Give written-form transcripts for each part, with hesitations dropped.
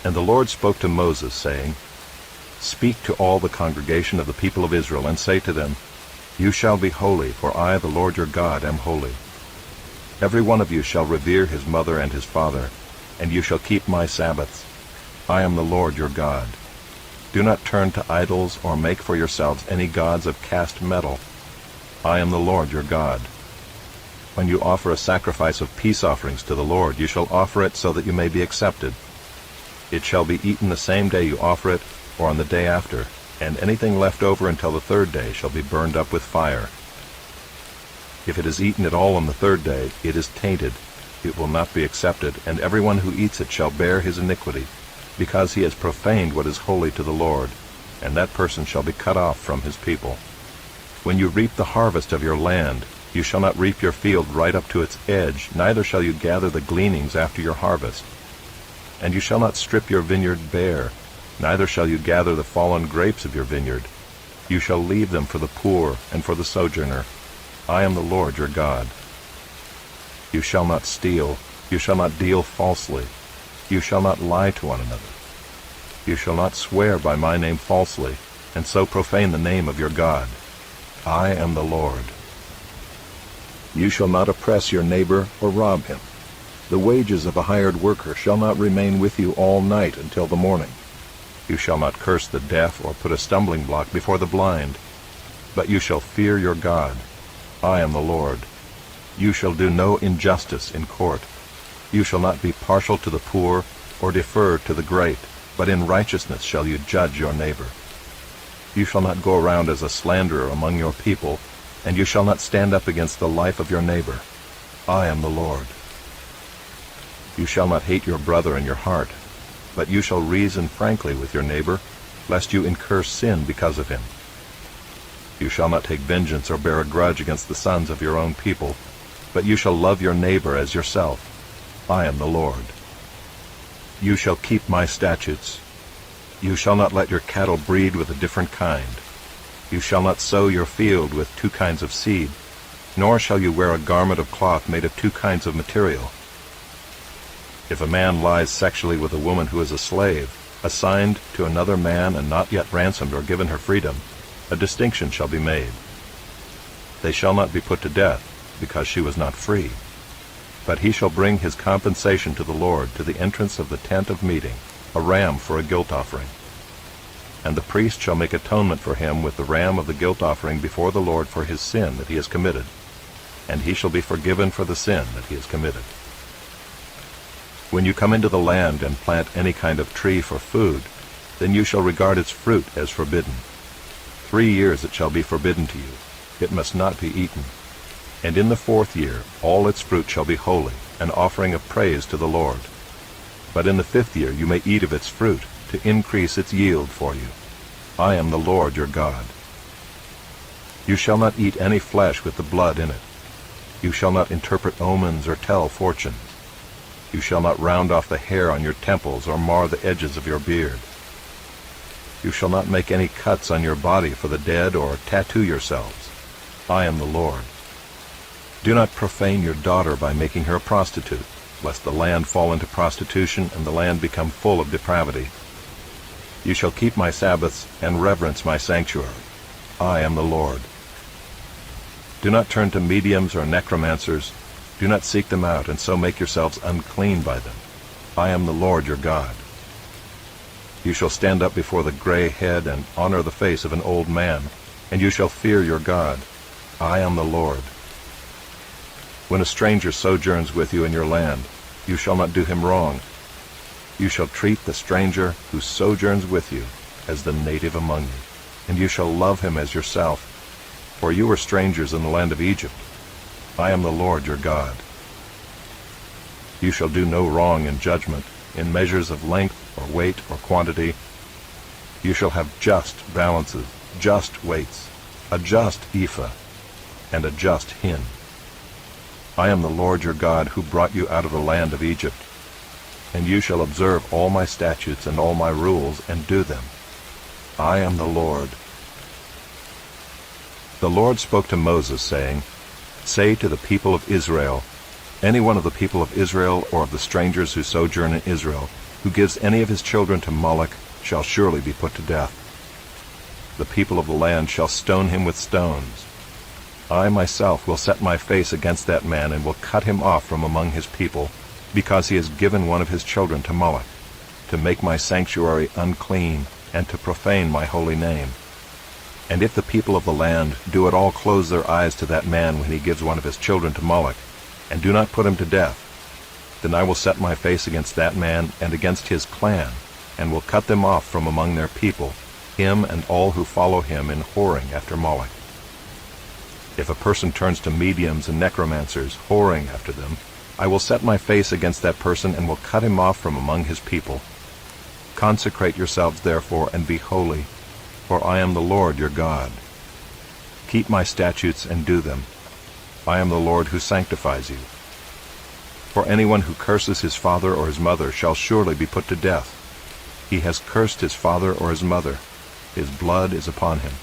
And the Lord spoke to Moses, saying, Speak to all the congregation of the people of Israel, and say to them, You shall be holy, for I, the Lord your God, am holy. Every one of you shall revere his mother and his father, and you shall keep my Sabbaths. I am the Lord your God. Do not turn to idols or make for yourselves any gods of cast metal. I am the Lord your God. When you offer a sacrifice of peace offerings to the Lord, you shall offer it so that you may be accepted. It shall be eaten the same day you offer it, or on the day after, and anything left over until the third day shall be burned up with fire. If it is eaten at all on the third day, it is tainted. It will not be accepted, and everyone who eats it shall bear his iniquity, because he has profaned what is holy to the Lord, and that person shall be cut off from his people. When you reap the harvest of your land, you shall not reap your field right up to its edge, neither shall you gather the gleanings after your harvest. And you shall not strip your vineyard bare, neither shall you gather the fallen grapes of your vineyard. You shall leave them for the poor and for the sojourner. I am the Lord your God. You shall not steal. You shall not deal falsely. You shall not lie to one another. You shall not swear by my name falsely, and so profane the name of your God. I am the Lord. You shall not oppress your neighbor or rob him. The wages of a hired worker shall not remain with you all night until the morning. You shall not curse the deaf or put a stumbling block before the blind, but you shall fear your God. I am the Lord. You shall do no injustice in court. You shall not be partial to the poor or defer to the great, but in righteousness shall you judge your neighbor. You shall not go around as a slanderer among your people, and you shall not stand up against the life of your neighbor. I am the Lord. You shall not hate your brother in your heart, but you shall reason frankly with your neighbor, lest you incur sin because of him. You shall not take vengeance or bear a grudge against the sons of your own people, but you shall love your neighbor as yourself. I am the Lord. You shall keep my statutes. You shall not let your cattle breed with a different kind. You shall not sow your field with two kinds of seed, nor shall you wear a garment of cloth made of two kinds of material. If a man lies sexually with a woman who is a slave, assigned to another man and not yet ransomed or given her freedom, a distinction shall be made. They shall not be put to death, because she was not free. But he shall bring his compensation to the Lord to the entrance of the tent of meeting, a ram for a guilt offering. And the priest shall make atonement for him with the ram of the guilt offering before the Lord for his sin that he has committed, and he shall be forgiven for the sin that he has committed. When you come into the land and plant any kind of tree for food, then you shall regard its fruit as forbidden. 3 years it shall be forbidden to you. It must not be eaten. And in the 4th year all its fruit shall be holy, an offering of praise to the Lord. But in the 5th year you may eat of its fruit, to increase its yield for you. I am the Lord your God. You shall not eat any flesh with the blood in it. You shall not interpret omens or tell fortunes. You shall not round off the hair on your temples or mar the edges of your beard. You shall not make any cuts on your body for the dead or tattoo yourselves. I am the Lord. Do not profane your daughter by making her a prostitute, lest the land fall into prostitution and the land become full of depravity. You shall keep my Sabbaths and reverence my sanctuary. I am the Lord. Do not turn to mediums or necromancers. Do not seek them out, and so make yourselves unclean by them. I am the Lord your God. You shall stand up before the gray head and honor the face of an old man, and you shall fear your God. I am the Lord. When a stranger sojourns with you in your land, you shall not do him wrong. You shall treat the stranger who sojourns with you as the native among you, and you shall love him as yourself, for you were strangers in the land of Egypt. I am the Lord your God. You shall do no wrong in judgment, in measures of length or weight or quantity. You shall have just balances, just weights, a just ephah, and a just hin. I am the Lord your God who brought you out of the land of Egypt. And you shall observe all my statutes and all my rules and do them. I am the Lord. The Lord spoke to Moses, saying, Say to the people of Israel, any one of the people of Israel or of the strangers who sojourn in Israel, who gives any of his children to Moloch shall surely be put to death. The people of the land shall stone him with stones. I myself will set my face against that man and will cut him off from among his people, because he has given one of his children to Moloch, to make my sanctuary unclean and to profane my holy name. And if the people of the land do at all close their eyes to that man when he gives one of his children to Moloch, and do not put him to death, then I will set my face against that man and against his clan, and will cut them off from among their people, him and all who follow him in whoring after Moloch. If a person turns to mediums and necromancers, whoring after them, I will set my face against that person and will cut him off from among his people. Consecrate yourselves therefore and be holy, for I am the Lord your God. Keep my statutes and do them. I am the Lord who sanctifies you. For anyone who curses his father or his mother shall surely be put to death. He has cursed his father or his mother. His blood is upon him.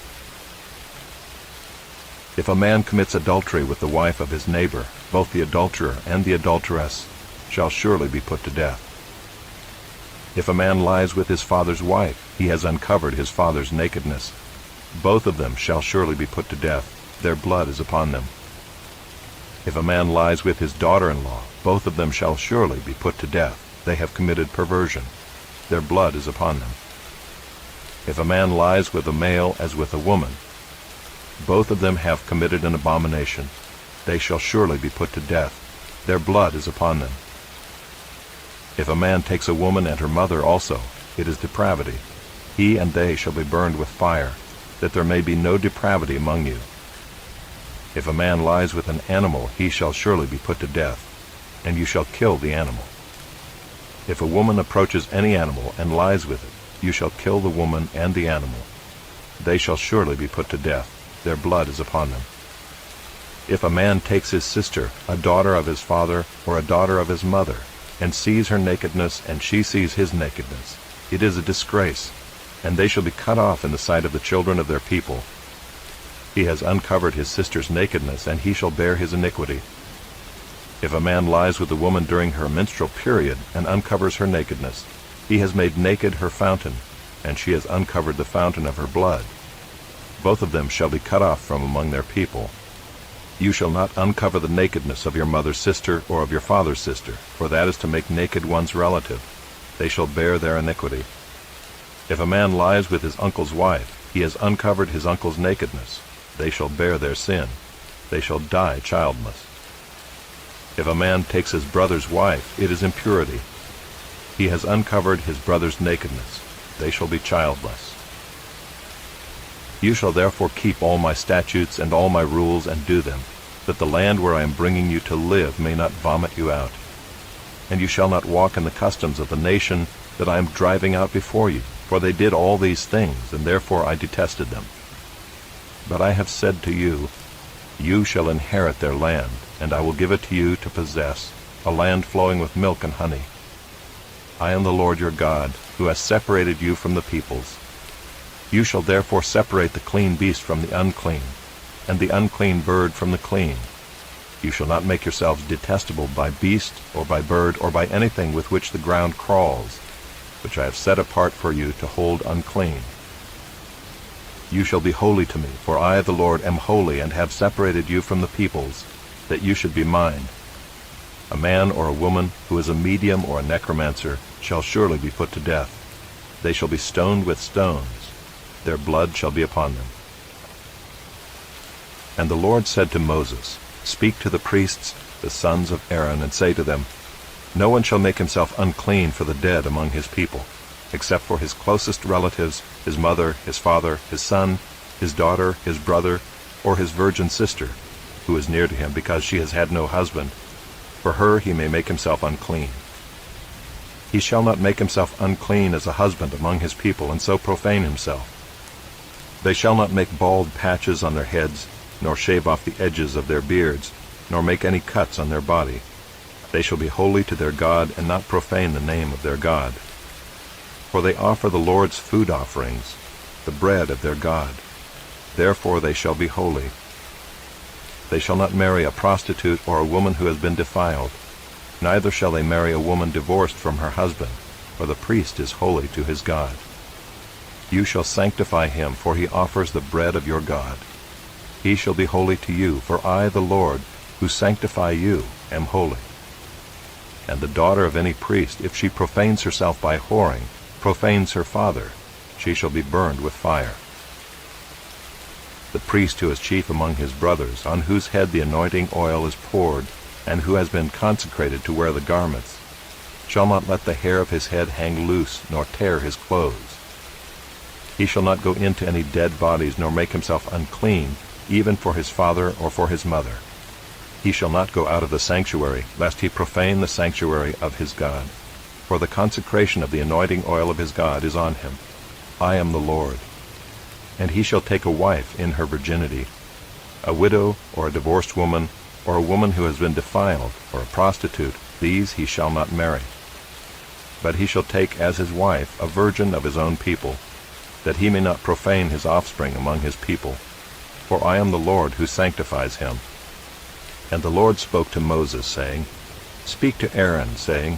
If a man commits adultery with the wife of his neighbor, both the adulterer and the adulteress shall surely be put to death. If a man lies with his father's wife, he has uncovered his father's nakedness. Both of them shall surely be put to death. Their blood is upon them. If a man lies with his daughter-in-law, both of them shall surely be put to death. They have committed perversion. Their blood is upon them. If a man lies with a male as with a woman, both of them have committed an abomination. They shall surely be put to death. Their blood is upon them. If a man takes a woman and her mother also, it is depravity. He and they shall be burned with fire, that there may be no depravity among you. If a man lies with an animal, he shall surely be put to death, and you shall kill the animal. If a woman approaches any animal and lies with it, you shall kill the woman and the animal. They shall surely be put to death. Their blood is upon them. If a man takes his sister, a daughter of his father, or a daughter of his mother, and sees her nakedness, and she sees his nakedness, it is a disgrace, and they shall be cut off in the sight of the children of their people. He has uncovered his sister's nakedness, and he shall bear his iniquity. If a man lies with a woman during her menstrual period, and uncovers her nakedness, he has made naked her fountain, and she has uncovered the fountain of her blood. Both of them shall be cut off from among their people. You shall not uncover the nakedness of your mother's sister or of your father's sister, for that is to make naked one's relative. They shall bear their iniquity. If a man lies with his uncle's wife, he has uncovered his uncle's nakedness. They shall bear their sin. They shall die childless. If a man takes his brother's wife, it is impurity. He has uncovered his brother's nakedness. They shall be childless. You shall therefore keep all my statutes and all my rules and do them, that the land where I am bringing you to live may not vomit you out. And you shall not walk in the customs of the nation that I am driving out before you, for they did all these things, and therefore I detested them. But I have said to you, you shall inherit their land, and I will give it to you to possess, a land flowing with milk and honey. I am the Lord your God, who has separated you from the peoples. You shall therefore separate the clean beast from the unclean, and the unclean bird from the clean. You shall not make yourselves detestable by beast, or by bird, or by anything with which the ground crawls, which I have set apart for you to hold unclean. You shall be holy to me, for I, the Lord, am holy, and have separated you from the peoples, that you should be mine. A man or a woman who is a medium or a necromancer shall surely be put to death. They shall be stoned with stones. Their blood shall be upon them. And the Lord said to Moses, Speak to the priests, the sons of Aaron, and say to them, No one shall make himself unclean for the dead among his people, except for his closest relatives, his mother, his father, his son, his daughter, his brother, or his virgin sister, who is near to him because she has had no husband. For her he may make himself unclean. He shall not make himself unclean as a husband among his people, and so profane himself. They shall not make bald patches on their heads, nor shave off the edges of their beards, nor make any cuts on their body. They shall be holy to their God, and not profane the name of their God. For they offer the Lord's food offerings, the bread of their God. Therefore they shall be holy. They shall not marry a prostitute or a woman who has been defiled. Neither shall they marry a woman divorced from her husband, for the priest is holy to his God. You shall sanctify him, for he offers the bread of your God. He shall be holy to you, for I, the Lord, who sanctify you, am holy. And the daughter of any priest, if she profanes herself by whoring, profanes her father, she shall be burned with fire. The priest who is chief among his brothers, on whose head the anointing oil is poured, and who has been consecrated to wear the garments, shall not let the hair of his head hang loose, nor tear his clothes. He shall not go into any dead bodies, nor make himself unclean, even for his father or for his mother. He shall not go out of the sanctuary, lest he profane the sanctuary of his God. For the consecration of the anointing oil of his God is on him. I am the Lord. And he shall take a wife in her virginity, a widow or a divorced woman, or a woman who has been defiled, or a prostitute, these he shall not marry. But he shall take as his wife a virgin of his own people, that he may not profane his offspring among his people. For I am the Lord who sanctifies him. And the Lord spoke to Moses, saying, Speak to Aaron, saying,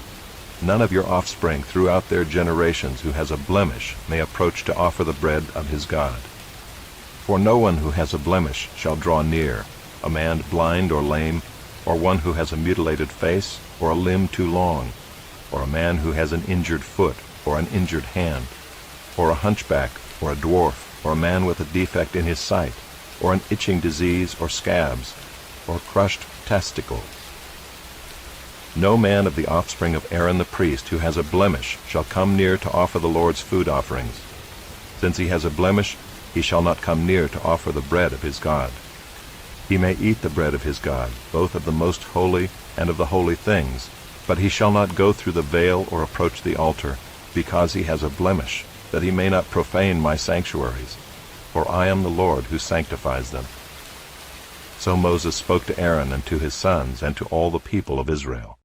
None of your offspring throughout their generations who has a blemish may approach to offer the bread of his God. For no one who has a blemish shall draw near, a man blind or lame, or one who has a mutilated face, or a limb too long, or a man who has an injured foot, or an injured hand, or a hunchback, or a dwarf, or a man with a defect in his sight, or an itching disease, or scabs, or crushed testicles. No man of the offspring of Aaron the priest who has a blemish shall come near to offer the Lord's food offerings. Since he has a blemish, he shall not come near to offer the bread of his God. He may eat the bread of his God, both of the most holy and of the holy things, but he shall not go through the veil or approach the altar, because he has a blemish, that he may not profane my sanctuaries. For I am the Lord who sanctifies them. So Moses spoke to Aaron and to his sons and to all the people of Israel.